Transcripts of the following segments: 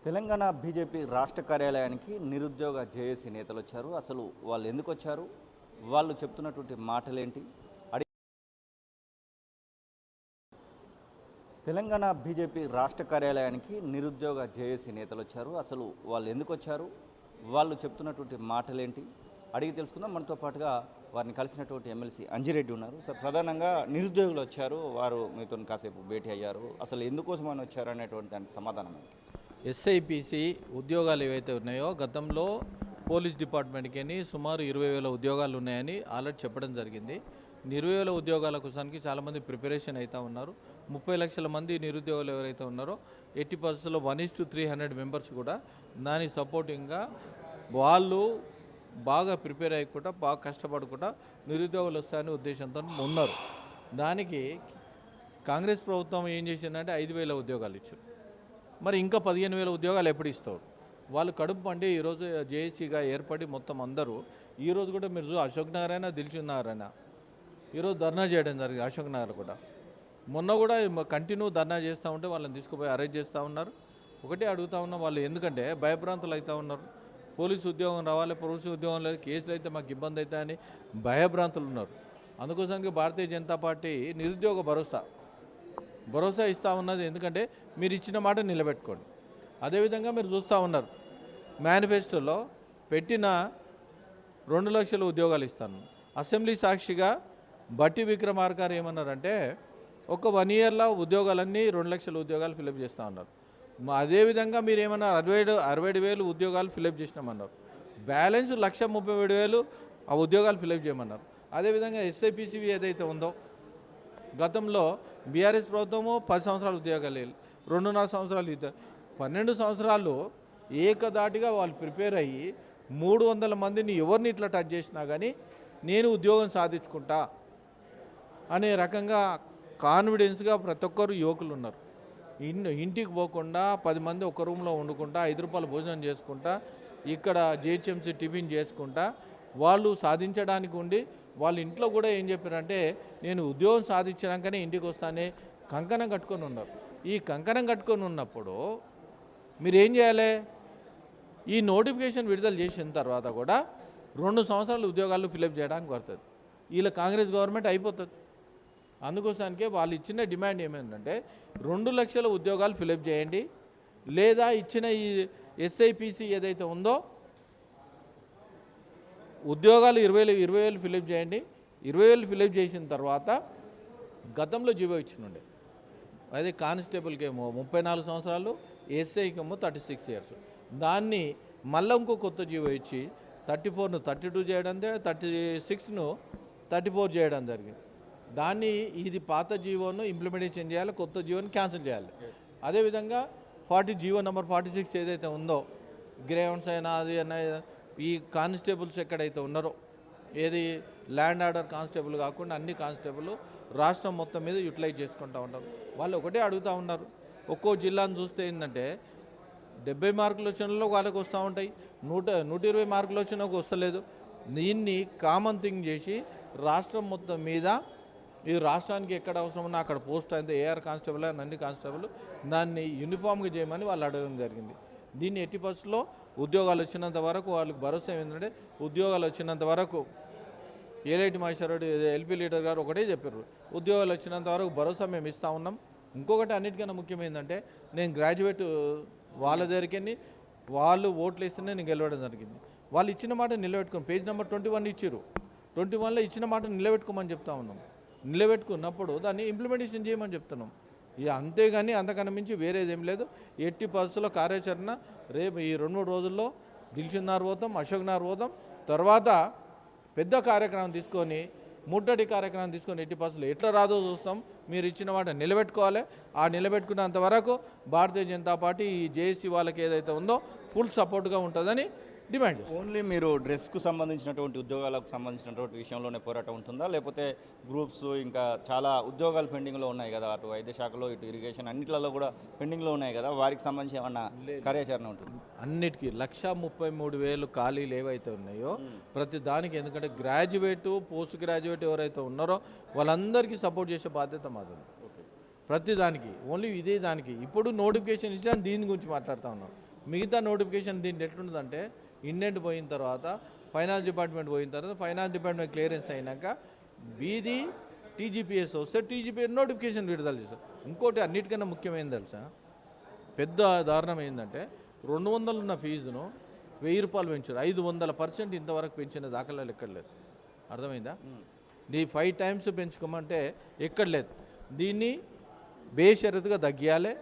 Telangana BJP రాష్ట్ర కార్యాలయానికి నిరుద్యోగ జేఏసీ నేతలు వచ్చారు. అసలు వాళ్ళు ఎందుకు వచ్చారు, వాళ్ళు చెప్తున్నటువంటి మాటలేంటి? తెలంగాణ బీజేపీ రాష్ట్ర కార్యాలయానికి నిరుద్యోగ జేఏసీ నేతలు వచ్చారు. అసలు వాళ్ళు ఎందుకు వచ్చారు, వాళ్ళు చెప్తున్నటువంటి మాటలేంటి అడిగి తెలుసుకుందాం. మనతో పాటుగా వారిని కలిసినటువంటి ఎమ్మెల్సీ అంజిరెడ్డి ఉన్నారు. సార్, ప్రధానంగా నిరుద్యోగులు వచ్చారు, వారు మీతో కాసేపు భేటీ అయ్యారు. అసలు ఎందుకోసం అని వచ్చారు అనేటువంటి దానికి సమాధానం ఏంటి? ఎస్ఐపిసి ఉద్యోగాలు ఏవైతే ఉన్నాయో గతంలో పోలీస్ డిపార్ట్మెంట్కి సుమారు 20,000 ఉద్యోగాలు ఉన్నాయని ఆల్రెడీ చెప్పడం జరిగింది. 20,000 ఉద్యోగాల కోసానికి చాలామంది ప్రిపరేషన్ అవుతూ ఉన్నారు. 30 లక్షల మంది నిరుద్యోగులు ఎవరైతే ఉన్నారో 80% 1:300 మెంబర్స్ కూడా దానికి సపోర్టింగ్గా వాళ్ళు బాగా ప్రిపేర్ అయ్యకుండా బాగా కష్టపడకుండా నిరుద్యోగులు వస్తాయనే ఉద్దేశంతో ఉన్నారు. దానికి కాంగ్రెస్ ప్రభుత్వం ఏం చేసిందంటే 5,000 ఉద్యోగాలు ఇచ్చారు. మరి ఇంకా 15,000 ఉద్యోగాలు ఎప్పుడు ఇస్తారు? వాళ్ళు కడుపు పండి ఈరోజు జేఏసీగా ఏర్పడి మొత్తం అందరూ ఈరోజు కూడా మీరు అశోక్ నగర్ అయినా దిల్సుఖ్ నగర్ అయినా ఈరోజు ధర్నా చేయడం జరిగింది. అశోక్ నగర్ కూడా మొన్న కూడా కంటిన్యూ ధర్నా చేస్తూ ఉంటే వాళ్ళని తీసుకుపోయి అరెస్ట్ చేస్తూ ఉన్నారు. ఒకటే అడుగుతూ ఉన్నాం, వాళ్ళు ఎందుకంటే భయభ్రాంతులు అవుతూ ఉన్నారు. పోలీసు ఉద్యోగం రావాలి, పోలీసు ఉద్యోగం లేదు, కేసులు అయితే మాకు ఇబ్బంది అవుతాయని భయభ్రాంతులు ఉన్నారు. అందుకోసానికి భారతీయ జనతా పార్టీ నిరుద్యోగ భరోసా ఇస్తూ ఉన్నది. ఎందుకంటే మీరు ఇచ్చిన మాట నిలబెట్టుకోండి. అదేవిధంగా మీరు చూస్తూ ఉన్నారు, మేనిఫెస్టోలో పెట్టిన 2 లక్షల ఉద్యోగాలు ఇస్తాను. అసెంబ్లీ సాక్షిగా బట్టి విక్రమార్క గారు ఏమన్నారంటే ఒక 1 ఇయర్లో ఉద్యోగాలన్నీ 2 లక్షల ఉద్యోగాలు ఫిలప్ చేస్తూ ఉన్నారు. అదేవిధంగా మీరు ఏమన్నారు 67,000 ఉద్యోగాలు ఫిలప్ చేసినామన్నారు. బ్యాలెన్స్ 1,37,000 ఆ ఉద్యోగాలు ఫిలప్ చేయమన్నారు. అదేవిధంగా ఎస్ఐపిసివి ఏదైతే ఉందో గతంలో బీఆర్ఎస్ ప్రభుత్వము 10 సంవత్సరాలు ఉద్యోగాలు లేదు, 2.5 సంవత్సరాలు 12 సంవత్సరాలు ఏకదాటిగా వాళ్ళు ప్రిపేర్ అయ్యి 300 మందిని ఎవరిని ఇట్లా టచ్ చేసినా కానీ నేను ఉద్యోగం సాధించుకుంటా అనే రకంగా కాన్ఫిడెన్స్గా ప్రతి ఒక్కరు యువకులు ఉన్నారు. ఇంటికి పోకుండా 10 మంది ఒక రూమ్లో వండుకుంటా 5 రూపాయలు భోజనం చేసుకుంటా ఇక్కడ జిహెచ్ఎంసీ టిఫిన్ చేసుకుంటా వాళ్ళు సాధించడానికి ఉండి వాళ్ళ ఇంట్లో కూడా ఏం చెప్పారంటే నేను ఉద్యోగం సాధించినాకనే ఇంటికి వస్తానే కంకణం కట్టుకొని ఉన్నారు. ఈ కంకణం కట్టుకొని ఉన్నప్పుడు మీరు ఏం చేయాలి? ఈ నోటిఫికేషన్ విడుదల చేసిన తర్వాత కూడా 2 సంవత్సరాలు ఉద్యోగాలు ఫిలప్ చేయడానికి పడుతుంది. వీళ్ళ కాంగ్రెస్ గవర్నమెంట్ అయిపోతుంది. అందుకోసానికే వాళ్ళు ఇచ్చిన డిమాండ్ ఏమైందంటే 2 లక్షల ఉద్యోగాలు ఫిలప్ చేయండి, లేదా ఇచ్చిన ఈ ఎస్ఐపిసి ఏదైతే ఉందో ఉద్యోగాలు 20,000 ఫిలప్ చేయండి. 20,000 ఫిలప్ చేసిన తర్వాత గతంలో జీవో ఇచ్చినుండే, అదే కానిస్టేబుల్కి ఏమో 34 సంవత్సరాలు, ఎస్ఐకి ఏమో 36 ఇయర్స్. దాన్ని మళ్ళీ ఇంకో కొత్త జీవో ఇచ్చి 34ను 32 చేయడం, 36ను 34 చేయడం జరిగింది. దాన్ని ఇది పాత జీవోను ఇంప్లిమెంటేషన్ చేయాలి, కొత్త జీవోని క్యాన్సిల్ చేయాలి. అదేవిధంగా జీవో నెంబర్ 46 ఏదైతే ఉందో గ్రేవెన్స్ అయినా అది అయినా ఈ కానిస్టేబుల్స్ ఎక్కడైతే ఉన్నారో ఏది ల్యాండ్ ఆర్డర్ కానిస్టేబుల్ కాకుండా అన్ని కానిస్టేబుల్ రాష్ట్రం మొత్తం మీద యూటిలైజ్ చేసుకుంటూ ఉంటారు. వాళ్ళు ఒకటే అడుగుతూ ఉన్నారు. ఒక్కో జిల్లాను చూస్తే ఏంటంటే 70 మార్కులు వచ్చిన వాళ్ళకి వస్తూ ఉంటాయి, 120 మార్కులు వచ్చినా వస్తలేదు. దీన్ని కామన్ థింగ్ చేసి రాష్ట్రం మొత్తం మీద ఈ రాష్ట్రానికి ఎక్కడ అవసరం ఉన్నా అక్కడ పోస్ట్ అయితే ఏఆర్ కానిస్టేబుల్ అన్ని కానిస్టేబుల్ దాన్ని యూనిఫామ్గా చేయమని వాళ్ళు అడగడం జరిగింది. దీన్ని ఎట్టి పరిస్థితుల్లో ఉద్యోగాలు వచ్చినంత వరకు వాళ్ళకి భరోసా ఏంటంటే ఉద్యోగాలు వచ్చినంత వరకు ఏలైటి మహేశ్వరరెడ్డి ఎల్పీ లీడర్ గారు ఒకటే చెప్పారు, ఉద్యోగాలు వచ్చినంత వరకు భరోసా మేము ఇస్తూ ఉన్నాం. ఇంకొకటి అన్నిటికన్నా ముఖ్యమైందంటే నేను గ్రాడ్యుయేట్ వాళ్ళ దగ్గరికి వాళ్ళు ఓట్లు వేస్తేనే నేను గెలవడం జరిగింది. వాళ్ళు ఇచ్చిన మాట నిలబెట్టుకుని పేజ్ నెంబర్ 21 ఇచ్చారు. 21లో ఇచ్చిన మాట నిలబెట్టుకోమని చెప్తా ఉన్నాం. నిలబెట్టుకున్నప్పుడు దాన్ని ఇంప్లిమెంటేషన్ చేయమని చెప్తున్నాం. ఇక అంతేగాని అంతకన్నా మించి వేరేదేం లేదు. ఎట్టి పరిస్థితుల్లో కార్యాచరణ రేపు ఈ 2-3 రోజుల్లో దిల్సుఖ్ నగర్ పోతాం, అశోక్ నగర్ పోతాం. తర్వాత పెద్ద కార్యక్రమం తీసుకొని ముట్టడి కార్యక్రమం తీసుకొని ఎట్టి పరిస్థితుల్లో ఎట్లా రాదో చూస్తాం. మీరు ఇచ్చిన మాట నిలబెట్టుకోవాలి. ఆ నిలబెట్టుకున్నంత వరకు భారతీయ జనతా పార్టీ ఈ జేఏసీ వాళ్ళకి ఏదైతే ఉందో ఫుల్ సపోర్ట్గా ఉంటుందని డిమాండ్. ఓన్లీ మీరు డ్రెస్కు సంబంధించినటువంటి ఉద్యోగాలకు సంబంధించినటువంటి విషయంలోనే పోరాటం ఉంటుందా, లేకపోతే గ్రూప్స్ ఇంకా చాలా ఉద్యోగాలు పెండింగ్లో ఉన్నాయి కదా, అటు వైద్య శాఖలో ఇటు ఇరిగేషన్ అన్నిట్లలో కూడా పెండింగ్లో ఉన్నాయి కదా, వారికి సంబంధించి ఏమన్నా కార్యాచరణ ఉంటుంది? అన్నిటికీ 1,33,000 ఖాళీలు ఏవైతే ఉన్నాయో ప్రతి దానికి, ఎందుకంటే గ్రాడ్యుయేట్ పోస్ట్ గ్రాడ్యుయేట్ ఎవరైతే ఉన్నారో వాళ్ళందరికీ సపోర్ట్ చేసే బాధ్యత మాది. ప్రతి దానికి ఓన్లీ ఇదే దానికి ఇప్పుడు నోటిఫికేషన్ ఇచ్చినా దీని గురించి మాట్లాడుతూ ఉన్నాం. మిగతా నోటిఫికేషన్ దీంట్లో ఎట్లుంటుందంటే ఇండెంట్ పోయిన తర్వాత ఫైనాన్స్ డిపార్ట్మెంట్ పోయిన తర్వాత ఫైనాన్స్ డిపార్ట్మెంట్ క్లియరెన్స్ అయినాక బీది టీజీపీఎస్ వస్తే టీజీపీఎస్ నోటిఫికేషన్ విడుదల చేస్తారు. ఇంకోటి అన్నిటికన్నా ముఖ్యమైనది తెలుసా, పెద్ద దారుణం ఏంటంటే 200 ఉన్న ఫీజును 1000 రూపాయలు పెంచారు. 500% ఇంతవరకు పెంచిన దాఖలాలు ఎక్కడ లేదు. అర్థమైందా? దీ 5 టైమ్స్ పెంచుకోమంటే ఎక్కడ లేదు. దీన్ని బేషరతుగా తగ్గియాలి.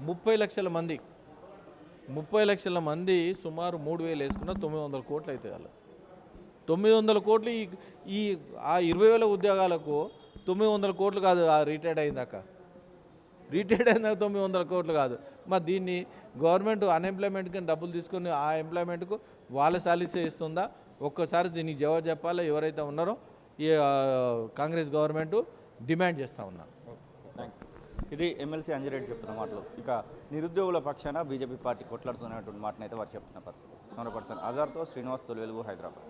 30 లక్షల మంది సుమారు 3000 వేసుకున్న 900 కోట్లు అవుతాయి. వాళ్ళు 900 కోట్లు ఈ ఆ 20,000 ఉద్యోగాలకు 900 కోట్లు కాదు. ఆ రిటైర్డ్ అయినాక 900 కోట్లు కాదు. మరి దీన్ని గవర్నమెంట్ అన్ఎంప్లాయ్మెంట్కి డబ్బులు తీసుకొని ఆ ఎంప్లాయ్మెంట్కు వాళ్ళ సాలరీసే ఇస్తుందా? ఒక్కసారి దీనికి జవాబు చెప్పాలి. ఎవరైతే ఉన్నారో ఈ కాంగ్రెస్ గవర్నమెంట్ డిమాండ్ చేస్తూ ఉన్నారు. ఇది ఎమ్మెల్సీ అంజిరెడ్డి చెప్తున్న మాటలు. ఇక నిరుద్యోగుల పక్షాన బీజేపీ పార్టీ కొట్లాడుతున్నటువంటి మాటనైతే వారు చెప్తున్న పరిస్థితి. 100% ఆజార్తో శ్రీనివాస్, తొలి వెలుగు, హైదరాబాద్.